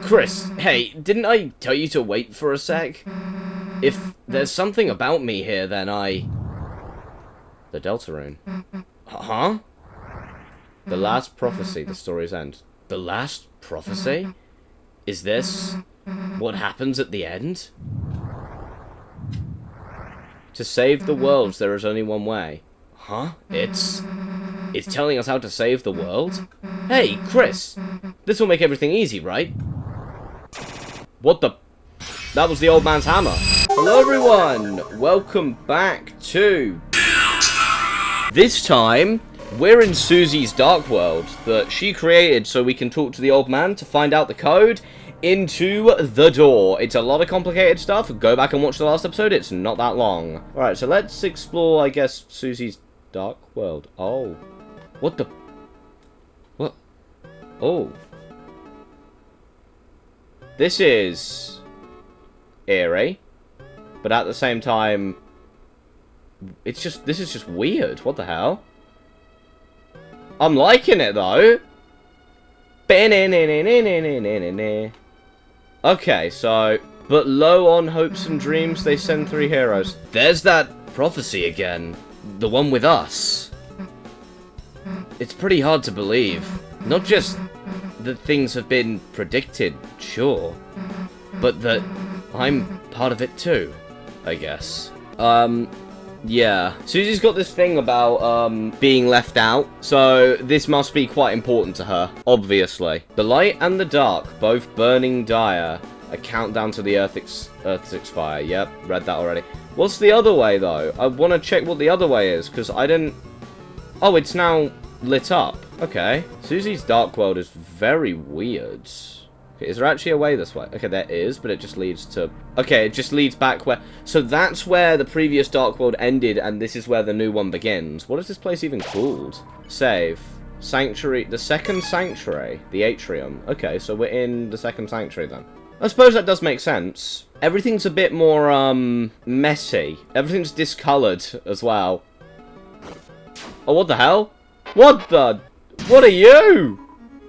Chris, hey, didn't I tell you to wait for a sec? If there's something about me here, then The deltarune. Huh? The last prophecy, the story's end. The last prophecy? Is this what happens at the end? To save the world, there is only one way. Huh? It's telling us how to save the world? Hey, Chris! This will make everything easy, right? What the... That was the old man's hammer. Hello, everyone! Welcome back to... This time, we're in Susie's dark world that she created so we can talk to the old man to find out the code into the door. It's a lot of complicated stuff. Go back and watch the last episode. It's not that long. Alright, so let's explore, I guess, Susie's dark world. Oh. What the... What? Oh. This is... eerie. But at the same time... It's just... This is just weird. What the hell? I'm liking it, though. Okay, so... But low on hopes and dreams, they send 3 heroes. There's that prophecy again. The one with us. It's pretty hard to believe. Not just that things have been predicted, sure. But that I'm part of it too, I guess. Yeah. Susie's got this thing about, being left out, so this must be quite important to her, obviously. The light and the dark, both burning dire. A countdown to the Earth's expire. Yep, read that already. What's the other way, though? I want to check what the other way is, because I didn't... Oh, it's now lit up. Okay. Susie's dark world is very weird. Okay, is there actually a way this way? Okay, there is, but it just leads to... Okay, it just leads back where... So that's where the previous dark world ended, and this is where the new one begins. What is this place even called? Save. Sanctuary. The second sanctuary. The atrium. Okay, so we're in the second sanctuary then. I suppose that does make sense. Everything's a bit more, messy. Everything's discoloured as well. Oh, what the hell? What the... What are you?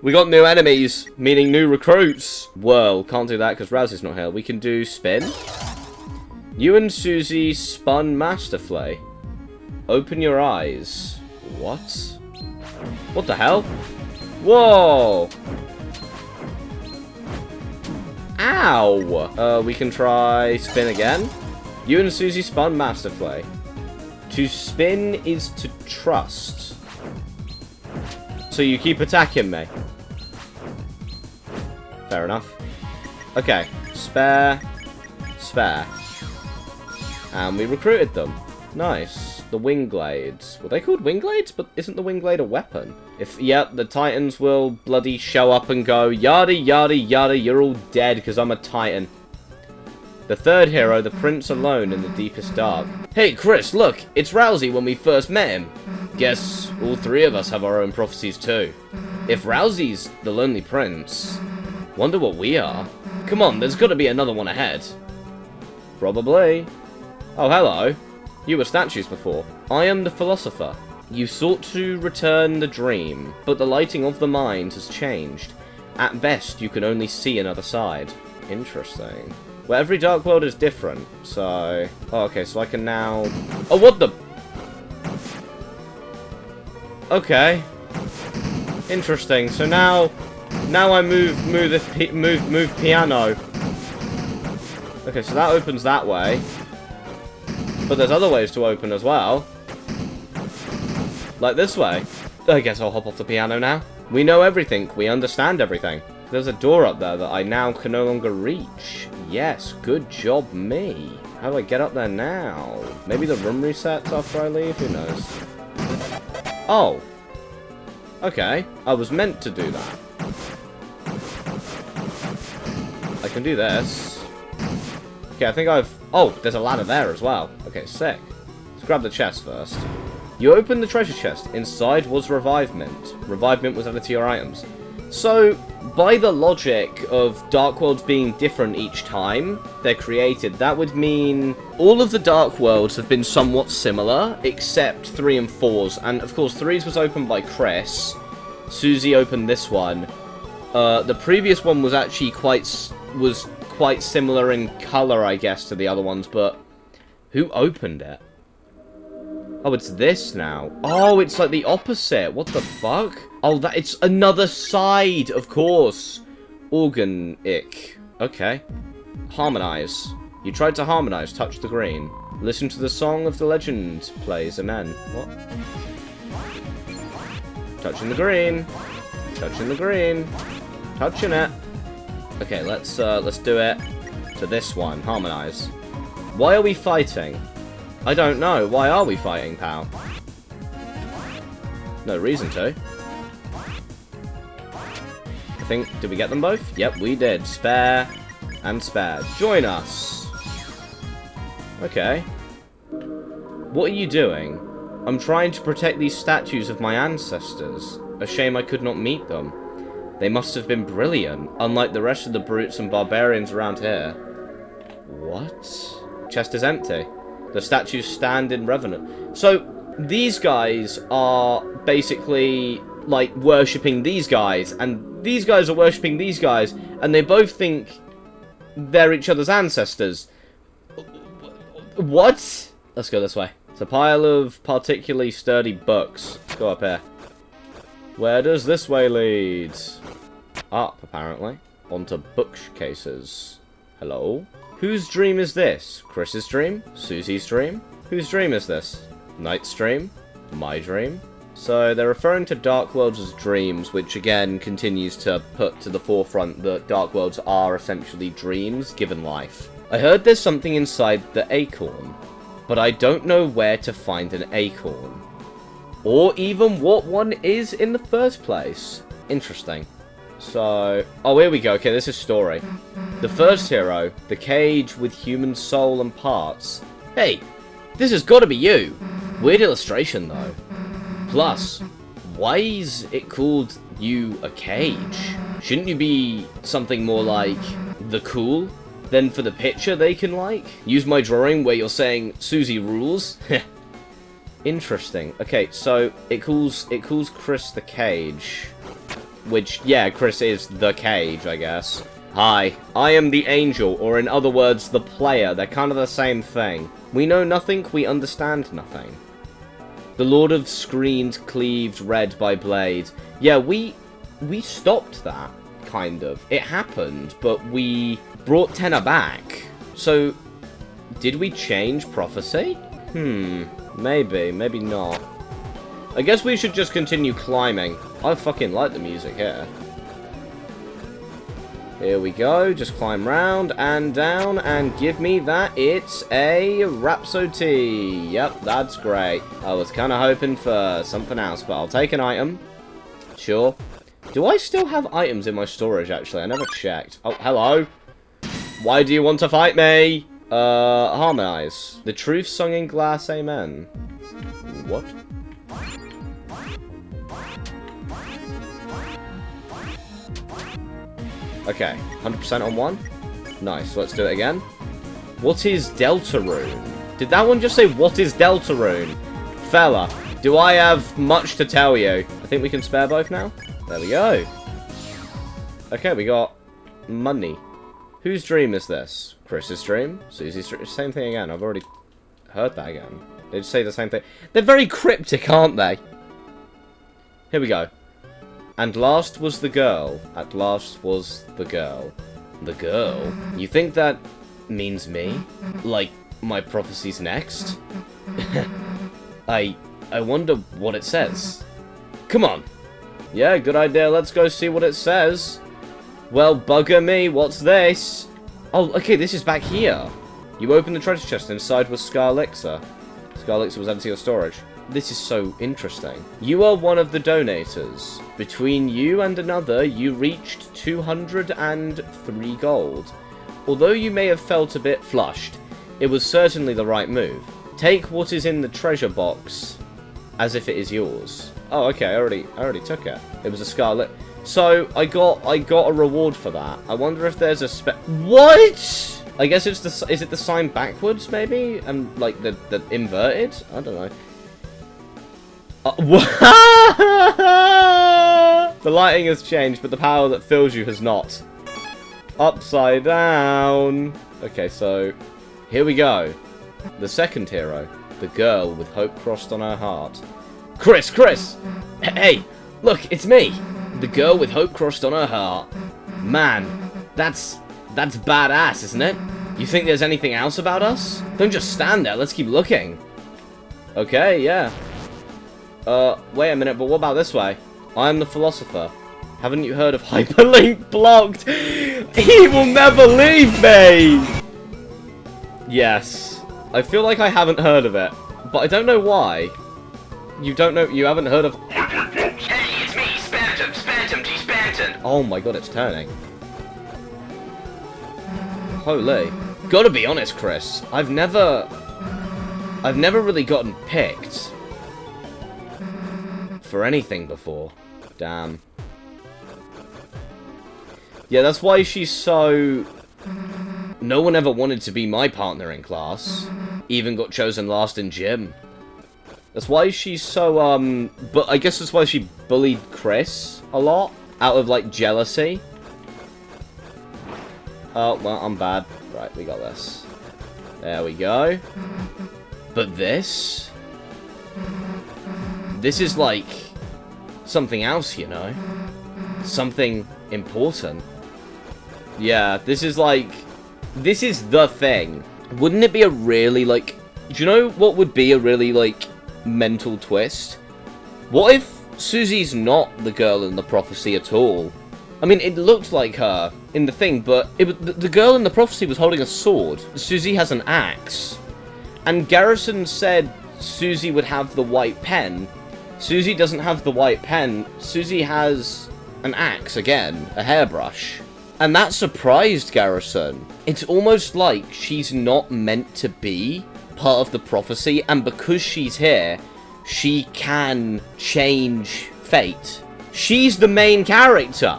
We got new enemies, meaning new recruits. Whoa, can't do that because Rousey's not here. We can do spin. You and Susie spun masterfully. Open your eyes. What? What the hell? Whoa! Ow! We can try spin again. You and Susie spun masterfully. To spin is to trust. So you keep attacking me. Fair enough. Okay. Spare. Spare. And we recruited them. Nice. The Wingblades. Were they called Wingblades? But isn't the Wingblade a weapon? If, yep, the Titans will bloody show up and go, yada, yada, yada, you're all dead because I'm a Titan. The third hero, the Prince Alone in the Deepest Dark. Hey, Chris, look, it's Rousey when we first met him. Guess all 3 of us have our own prophecies too. If Rousey's the Lonely Prince, wonder what we are. Come on, there's got to be another one ahead. Probably. Oh, hello. You were statues before. I am the philosopher. You sought to return the dream, but the lighting of the mind has changed. At best, you can only see another side. Interesting. Well, every dark world is different, so... Oh, okay, so I can now... Oh, what the... Okay. Interesting. So now I move piano. Okay, so that opens that way. But there's other ways to open as well. Like this way. I guess I'll hop off the piano now. We know everything. We understand everything. There's a door up there that I now can no longer reach. Yes, good job me. How do I get up there now? Maybe the room resets after I leave? Who knows? Oh. Okay. I was meant to do that. I can do this. Okay, I think I've... Oh, there's a ladder there as well. Okay, sick. Let's grab the chest first. You opened the treasure chest. Inside was Revivement. Revivement was added to your items. So, by the logic of Dark Worlds being different each time they're created, that would mean all of the Dark Worlds have been somewhat similar, except 3 and 4's. And, of course, 3's was opened by Chris. Susie opened this one. The previous one was actually quite similar in color, I guess, to the other ones, but who opened it? Oh, it's this now. Oh, it's like the opposite. What the fuck? Oh, it's another side, of course. Organic. Okay. Harmonize. You tried to harmonize. Touch the green. Listen to the song of the legend plays. Amen. What? Touching the green. Touching the green. Touching it. Okay, let's do it to this one. Harmonize. Why are we fighting? I don't know. Why are we fighting, pal? No reason to. I think, did we get them both? Yep, we did. Spare and spare. Join us. Okay. What are you doing? I'm trying to protect these statues of my ancestors. A shame I could not meet them. They must have been brilliant, unlike the rest of the brutes and barbarians around here. What? Chest is empty. The statues stand in reverence. So, these guys are basically, like, worshipping these guys, and these guys are worshipping these guys, and they both think they're each other's ancestors. What? Let's go this way. It's a pile of particularly sturdy books. Let's go up here. Where does this way lead? Up, apparently. Onto bookcases. Hello? Whose dream is this? Chris's dream? Susie's dream? Whose dream is this? Knight's dream? My dream? So they're referring to Dark Worlds as dreams, which again continues to put to the forefront that Dark Worlds are essentially dreams given life. I heard there's something inside the acorn, but I don't know where to find an acorn. Or even what one is in the first place. Interesting. So, oh, here we go. Okay, this is story. The first hero, the cage with human soul and parts. Hey, this has got to be you. Weird illustration, though. Plus, why is it called you a cage? Shouldn't you be something more like the cool? Then for the picture they can like? Use my drawing where you're saying Susie rules? Interesting. Okay, so it calls Chris the cage. Which, yeah, Chris is the cage, I guess. Hi, I am the angel, or in other words, the player. They're kind of the same thing. We know nothing, we understand nothing. The Lord of Screens cleaved red by blade. Yeah, we stopped that, kind of. It happened, but we brought Tenor back. So, did we change prophecy? Maybe, maybe not. I guess we should just continue climbing. I fucking like the music here. Here we go. Just climb round and down and give me that. It's a Rhapsody. Yep, that's great. I was kind of hoping for something else, but I'll take an item. Sure. Do I still have items in my storage, actually? I never checked. Oh, hello. Why do you want to fight me? Harmonize. The truth sung in glass, amen. What? Okay, 100% on one. Nice, let's do it again. What is deltarune? Did that one just say, what is deltarune? Fella, do I have much to tell you? I think we can spare both now. There we go. Okay, we got money. Whose dream is this? Chris's dream? Susie's dream? Same thing again. I've already heard that again. They just say the same thing. They're very cryptic, aren't they? Here we go. And last was the girl. At last was the girl. The girl? You think that means me? Like, my prophecy's next? I wonder what it says. Come on. Yeah, good idea. Let's go see what it says. Well, bugger me. What's this? Oh, okay, this is back here. You open the treasure chest. Inside was Scar Elixir. Scar Elixir was added to your storage. This is so interesting. You are one of the donators. Between you and another, you reached 203 gold. Although you may have felt a bit flushed, it was certainly the right move. Take what is in the treasure box as if it is yours. Oh, okay, I already took it. It was a scarlet. So I got a reward for that. I wonder if there's a what? I guess it's the is it the sign backwards maybe and like the inverted? I don't know. The lighting has changed, but the power that fills you has not. Upside down. Okay, so here we go. The second hero. The girl with hope crossed on her heart. Chris! Hey, look, it's me. The girl with hope crossed on her heart. Man, that's badass, isn't it? You think there's anything else about us? Don't just stand there, let's keep looking. Okay, yeah. Wait a minute, but what about this way? I am the philosopher. Haven't you heard of hyperlink blocked? He will never leave me! Yes. I feel like I haven't heard of it, but I don't know why. You don't know, you haven't heard of... Hey, it's me, Spantum, G-Spanton. Oh my god, it's turning. Holy. Gotta be honest, Chris. I've never really gotten picked for anything before. Damn. Yeah, that's why she's so... No one ever wanted to be my partner in class. Even got chosen last in gym. That's why she's so, But I guess that's why she bullied Chris a lot. Out of, like, jealousy. Oh, well, I'm bad. Right, we got this. There we go. But this... This is, like, something else, you know? Something important. Yeah, this is, like... This is the thing. Wouldn't it be a really, like... Do you know what would be a really, like, mental twist? What if Susie's not the girl in the prophecy at all? I mean, it looked like her in the thing, but it was, the girl in the prophecy was holding a sword. Susie has an axe. And Garrison said Susie would have the white pen. Susie doesn't have the white pen. Susie has an axe again, a hairbrush. And that surprised Garrison. It's almost like she's not meant to be part of the prophecy, and because she's here, she can change fate. She's the main character.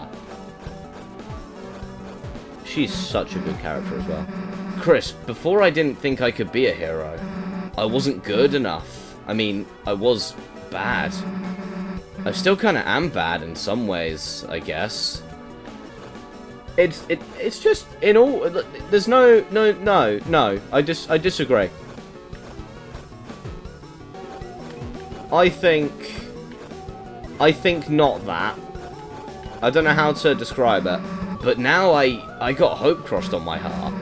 She's such a good character as well. Chris, before I didn't think I could be a hero. I wasn't good enough. I mean, I was bad. I still kind of am bad in some ways, I guess. It's just, in all, there's no, I disagree. I think not that. I don't know how to describe it. But now I got hope crossed on my heart.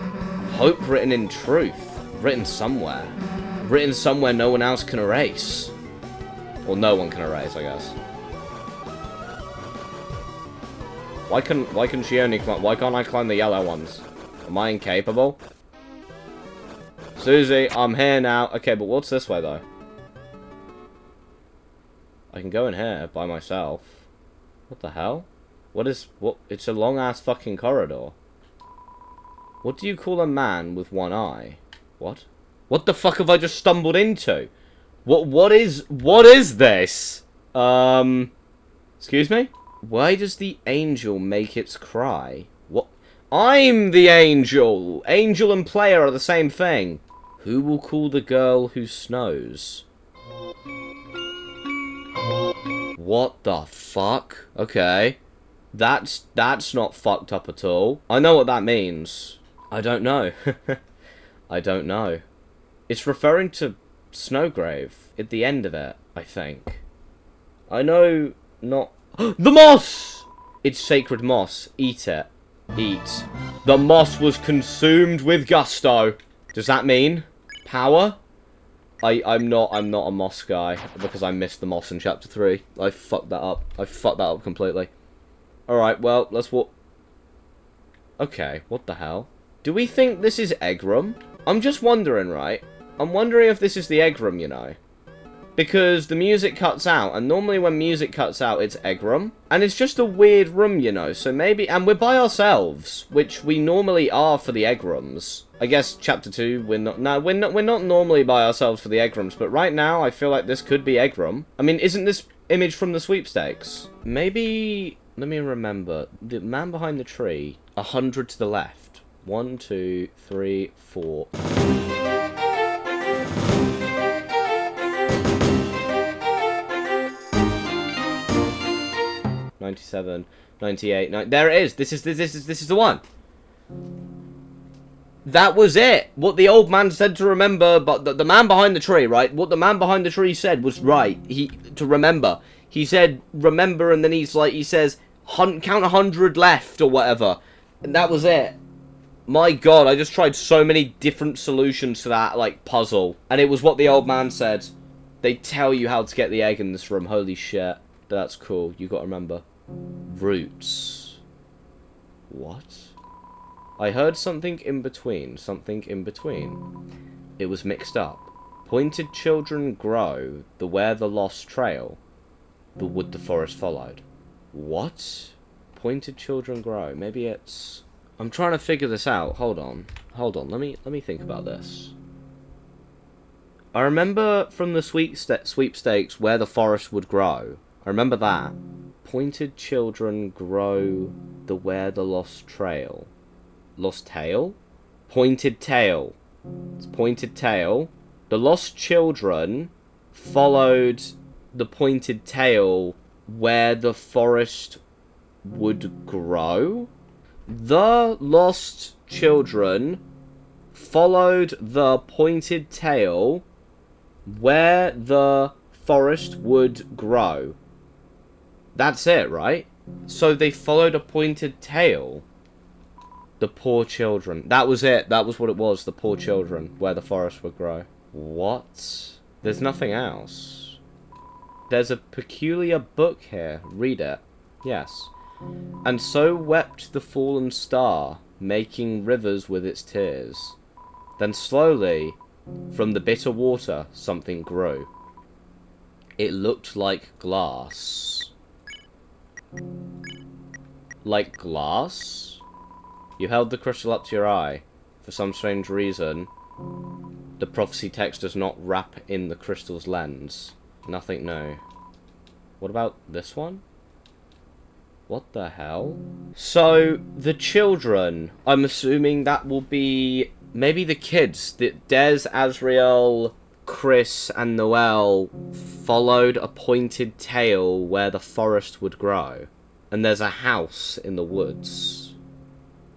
Hope written in truth. Written somewhere. Written somewhere no one else can erase. Or no one can erase, I guess. Why can she only climb? Why can't I climb the yellow ones? Am I incapable? Susie, I'm here now. Okay, but what's this way though? I can go in here by myself. What the hell? What? It's a long ass fucking corridor. What do you call a man with one eye? What? What the fuck have I just stumbled into? What is this? Excuse me? Why does the angel make its cry? What? I'm the angel! Angel and player are the same thing. Who will call the girl who snows? What the fuck? Okay. That's not fucked up at all. I know what that means. I don't know. I don't know. It's referring to Snowgrave at the end of it, I think. I know not... The moss! It's sacred moss. Eat it. Eat. The moss was consumed with gusto. Does that mean power? I'm not a moss guy because I missed the moss in chapter 3. I fucked that up. I fucked that up completely. Alright, well, let's walk... Okay, what the hell? Do we think this is Eggrum? I'm just wondering, right? I'm wondering if this is the Eggrum, you know. Because the music cuts out, and normally when music cuts out, it's Eggrum. And it's just a weird room, you know, so maybe... And we're by ourselves, which we normally are for the Eggrums. I guess chapter 2, we're not... No, we're not normally by ourselves for the Eggrums, but right now, I feel like this could be Eggrum. I mean, isn't this image from the sweepstakes? Maybe... Let me remember. The man behind the tree. 100 to the left. 1, 2, 3, 4... 97, 98, there it is. This is the one. That was it. What the old man said to remember, but the man behind the tree, right? What the man behind the tree said was right. To remember. He said remember, and then he says count 100 left or whatever, and that was it. My God, I just tried so many different solutions to that like puzzle, and it was what the old man said. They tell you how to get the egg in this room. Holy shit, that's cool. You got to remember roots. What? I heard something in between. Something in between. It was mixed up. Pointed children grow. The where the lost trail. The wood the forest followed. What? Pointed children grow. Maybe it's... I'm trying to figure this out. Hold on. Hold on. Let me think about this. I remember from the sweepstakes where the forest would grow. I remember that. Pointed children grow. The where the lost trail. Lost tail? Pointed tail. It's pointed tail. The lost children followed the pointed tail where the forest would grow. The lost children followed the pointed tail where the forest would grow. That's it, right? So they followed a pointed tail. The poor children. That was it. That was what it was. The poor children. Where the forest would grow. What? There's nothing else. There's a peculiar book here. Read it. Yes. And so wept the fallen star, making rivers with its tears. Then slowly, from the bitter water, something grew. It looked like glass. Like glass? You held the crystal up to your eye. For some strange reason, the prophecy text does not wrap in the crystal's lens. Nothing new. What about this one? What the hell? So, the children, I'm assuming that will be maybe the kids. That Des, Azrael, Chris, and Noel followed a pointed tail where the forest would grow. And there's a house in the woods.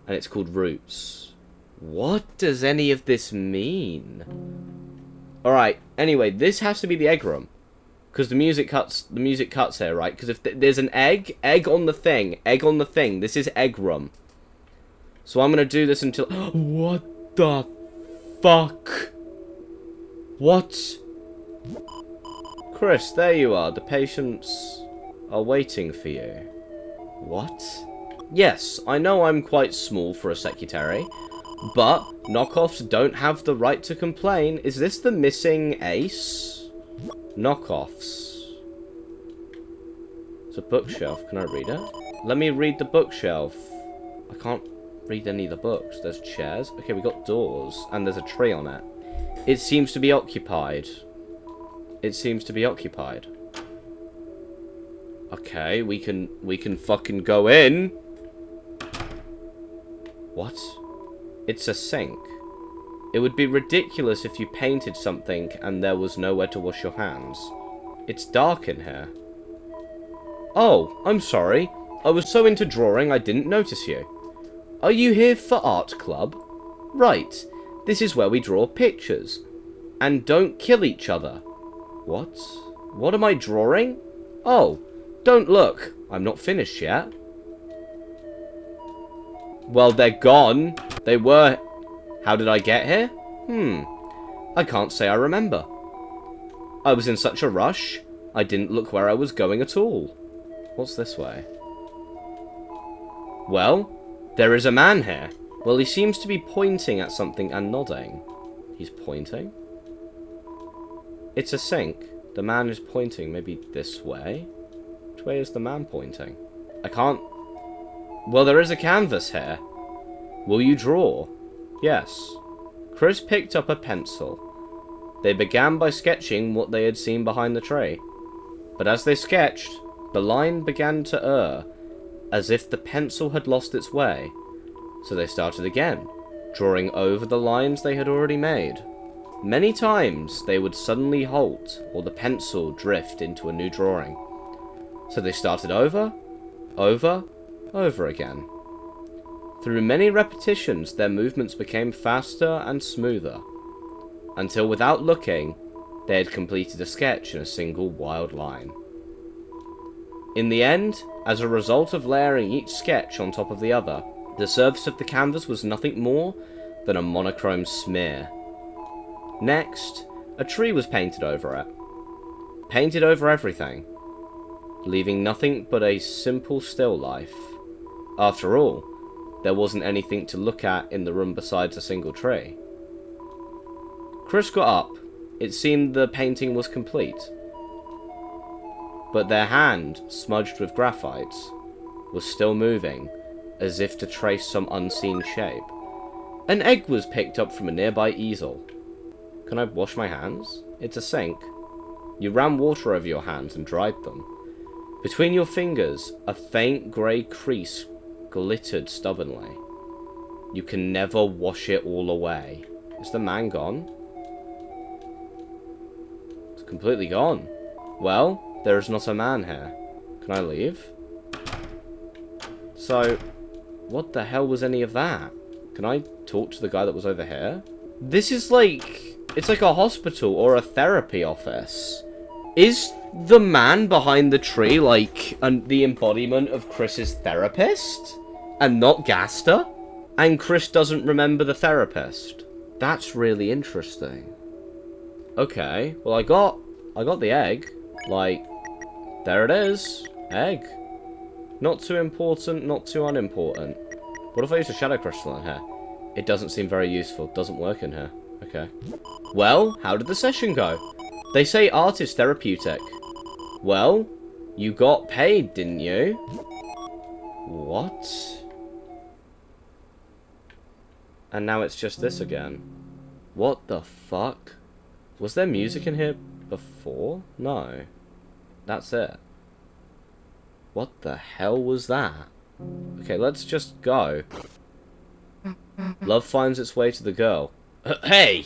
And it's called Roots. What does any of this mean? Alright, anyway, this has to be the egg room. Because the music cuts here, right? Because if there's an egg on the thing, this is egg room. So I'm going to do this until... What the fuck? What? Chris, there you are. The patients are waiting for you. What? Yes, I know I'm quite small for a secretary, but knockoffs don't have the right to complain. Is this the missing ace? Knockoffs. It's a bookshelf. Can I read it? Let me read the bookshelf. I can't read any of the books. There's chairs. Okay, we got doors, and there's a tree on it. It seems to be occupied. It seems to be occupied. Okay, we can fucking go in. What? It's a sink. It would be ridiculous if you painted something and there was nowhere to wash your hands. It's dark in here. Oh, I'm sorry. I was so into drawing I didn't notice you. Are you here for art club? Right. This is where we draw pictures. And don't kill each other. What? What am I drawing? Oh, don't look. I'm not finished yet. Well, they're gone. They were... How did I get here? I can't say I remember. I was in such a rush, I didn't look where I was going at all. What's this way? Well, there is a man here. Well, he seems to be pointing at something and nodding. He's pointing? It's a sink. The man is pointing maybe this way? Which way is the man pointing? I can't... Well, there is a canvas here. Will you draw? Yes. Chris picked up a pencil. They began by sketching what they had seen behind the tree. But as they sketched, the line began to err, as if the pencil had lost its way. So they started again, drawing over the lines they had already made. Many times they would suddenly halt, or the pencil drift into a new drawing. So they started over, over again. Through many repetitions, their movements became faster and smoother, until without looking, they had completed a sketch in a single wild line. In the end, as a result of layering each sketch on top of the other, the surface of the canvas was nothing more than a monochrome smear. Next, a tree was painted over it. Painted over everything, leaving nothing but a simple still life. After all, there wasn't anything to look at in the room besides a single tree. Chris got up. It seemed the painting was complete. But their hand, smudged with graphite, was still moving, as if to trace some unseen shape. An egg was picked up from a nearby easel. Can I wash my hands? It's a sink. You ran water over your hands and dried them. Between your fingers, a faint grey crease glittered stubbornly. You can never wash it all away. Is the man gone? It's completely gone. Well, there is not a man here. Can I leave? So, what the hell was any of that? Can I talk to the guy that was over here? This is like... It's like a hospital or a therapy office. Is the man behind the tree like the embodiment of Chris's therapist? And not Gaster? And Chris doesn't remember the therapist? That's really interesting. Okay, well I got the egg. Like, there it is. Egg. Not too important, not too unimportant. What if I use a shadow crystal in here? It doesn't seem very useful. Doesn't work in here. Okay. Well, how did the session go? They say art is therapeutic. Well, you got paid, didn't you? What? And now it's just this again. What the fuck? Was there music in here before? No. That's it. What the hell was that? Okay, let's just go. Love finds its way to the girl. Hey!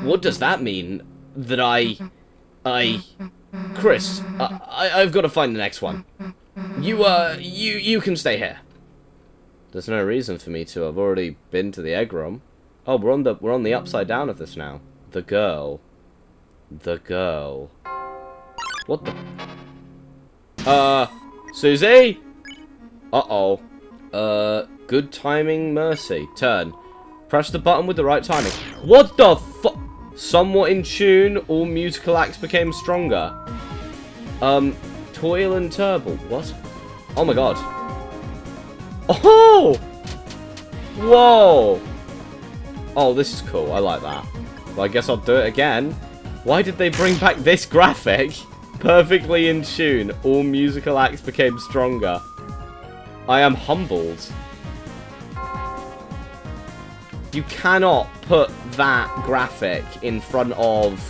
What does that mean? That Chris, I've got to find the next one. You can stay here. There's no reason for me to. I've already been to the egg room. Oh, we're on the upside down of this now. The girl. The girl. What the? Susie? Uh-oh. Good timing, mercy. Turn. Press the button with the right timing. What the fuck? Somewhat in tune, all musical acts became stronger. Toil and Turble. What? Oh my god. Oh! Whoa! Oh, this is cool. I like that. Well, I guess I'll do it again. Why did they bring back this graphic? Perfectly in tune, all musical acts became stronger. I am humbled. You cannot put that graphic in front of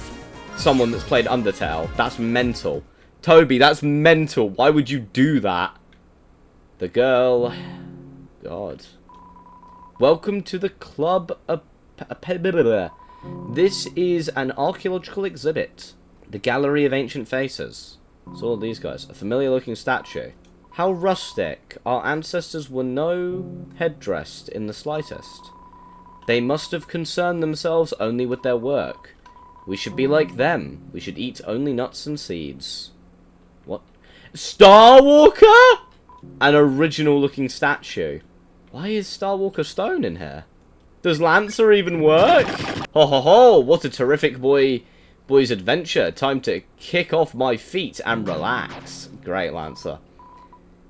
someone that's played Undertale. That's mental. Toby, that's mental. Why would you do that? The girl. God. Welcome to the club. This is an archaeological exhibit. The Gallery of Ancient Faces. It's all these guys. A familiar looking statue. How rustic. Our ancestors were no headdressed in the slightest. They must have concerned themselves only with their work. We should be like them. We should eat only nuts and seeds. What? Star Walker? An original looking statue. Why is Star Walker Stone in here? Does Lancer even work? Ho ho ho, what a terrific boy's adventure. Time to kick off my feet and relax. Great, Lancer.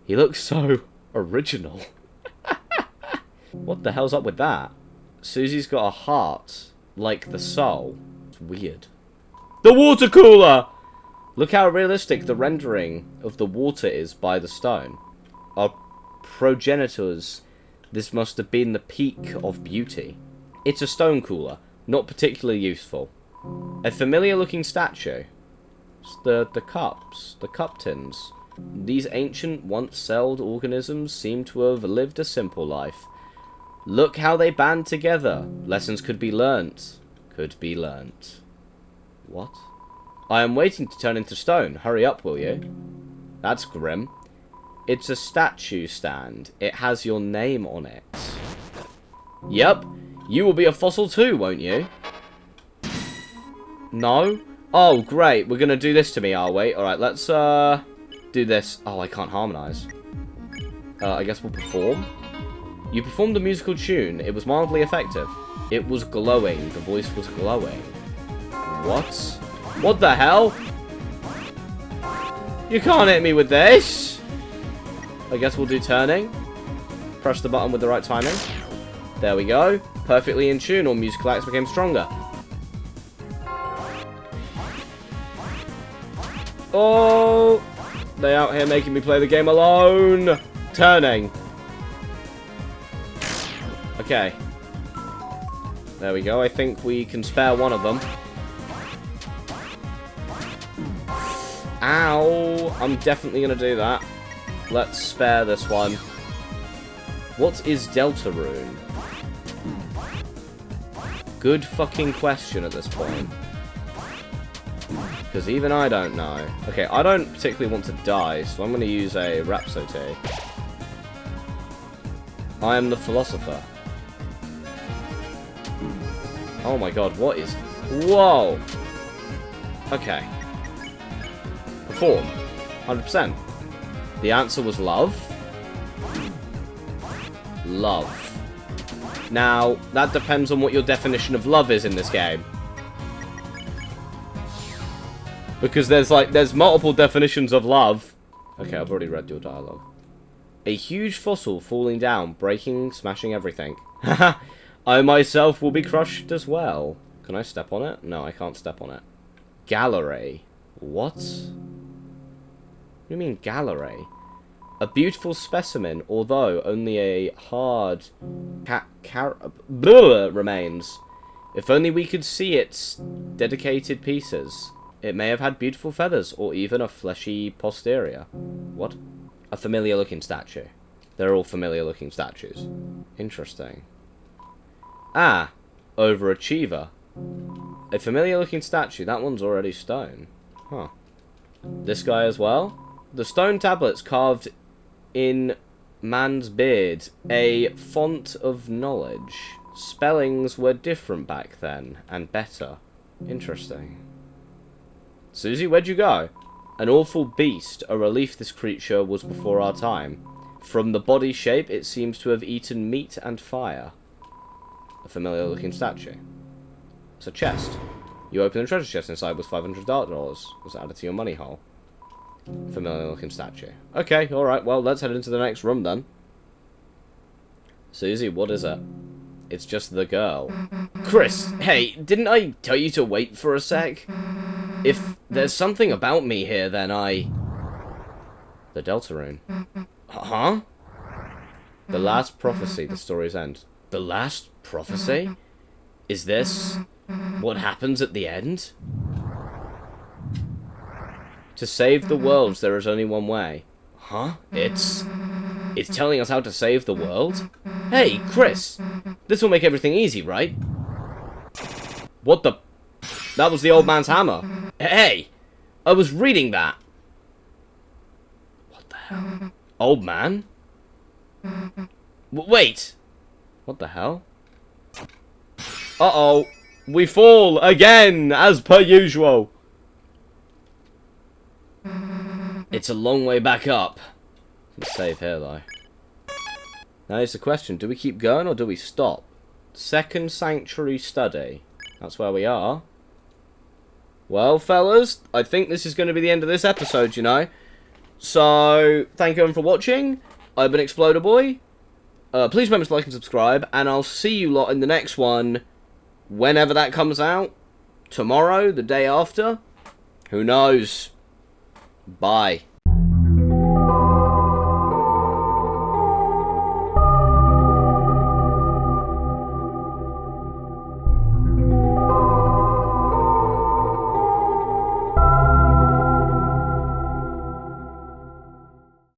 He looks so original. What the hell's up with that? Susie's got a heart, like the soul. It's weird. The water cooler! Look how realistic the rendering of the water is by the stone. Our progenitors, this must have been the peak of beauty. It's a stone cooler, not particularly useful. A familiar looking statue. It's the cups, the cup tins. These ancient, once-celled organisms seem to have lived a simple life. Look how they band together. Lessons could be learnt. Could be learnt. What? I am waiting to turn into stone. Hurry up, will you? That's grim. It's a statue stand. It has your name on it. Yep. You will be a fossil too, won't you? No? Oh, great. We're going to do this to me, are we? Alright, let's do this. Oh, I can't harmonise. I guess we'll perform. You performed a musical tune. It was mildly effective. It was glowing. The voice was glowing. What? What the hell? You can't hit me with this. I guess we'll do turning. Press the button with the right timing. There we go. Perfectly in tune. All musical acts became stronger. Oh! They out here making me play the game alone. Turning. Okay. There we go. I think we can spare one of them. Ow! I'm definitely going to do that. Let's spare this one. What is deltarune? Good fucking question at this point. Because even I don't know. Okay, I don't particularly want to die, so I'm going to use a Rhapsody. I am the philosopher. Oh my god, what is... Whoa! Okay. Perform. 100%. The answer was love. Love. Now, that depends on what your definition of love is in this game. Because there's multiple definitions of love. Okay, I've already read your dialogue. A huge fossil falling down, breaking, smashing everything. Haha, I myself will be crushed as well. Can I step on it? No, I can't step on it. Gallery. What? What do you mean, gallery? A beautiful specimen, although only a hard remains. If only we could see its dedicated pieces. It may have had beautiful feathers, or even a fleshy posterior. What? A familiar-looking statue. They're all familiar-looking statues. Interesting. Ah, overachiever. A familiar-looking statue. That one's already stone. Huh. This guy as well? The stone tablets carved in man's beard. A font of knowledge. Spellings were different back then, and better. Interesting. Susie, where'd you go? An awful beast, a relief this creature was before our time. From the body shape, it seems to have eaten meat and fire. A familiar-looking statue. It's a chest. You open the treasure chest, inside was $500. Was added to your money hole. Familiar-looking statue. Okay, alright, well, let's head into the next room then. Susie, what is it? It's just the girl. Chris, hey, didn't I tell you to wait for a sec? If there's something about me here, then I... The deltarune. Huh? The last prophecy, the story's end. The last prophecy? Is this what happens at the end? To save the world, there is only one way. Huh? It's telling us how to save the world? Hey, Chris! This will make everything easy, right? What the... That was the old man's hammer. Hey! I was reading that! What the hell? Old man? Wait! What the hell? Uh-oh. We fall again, as per usual. It's a long way back up. Let's save here, though. Now here's the question. Do we keep going or do we stop? Second Sanctuary Study. That's where we are. Well, fellas, I think this is going to be the end of this episode, you know. So, thank you everyone for watching. I've been Exploder Boy. Please remember to like and subscribe. And I'll see you lot in the next one. Whenever that comes out. Tomorrow, the day after. Who knows? Bye.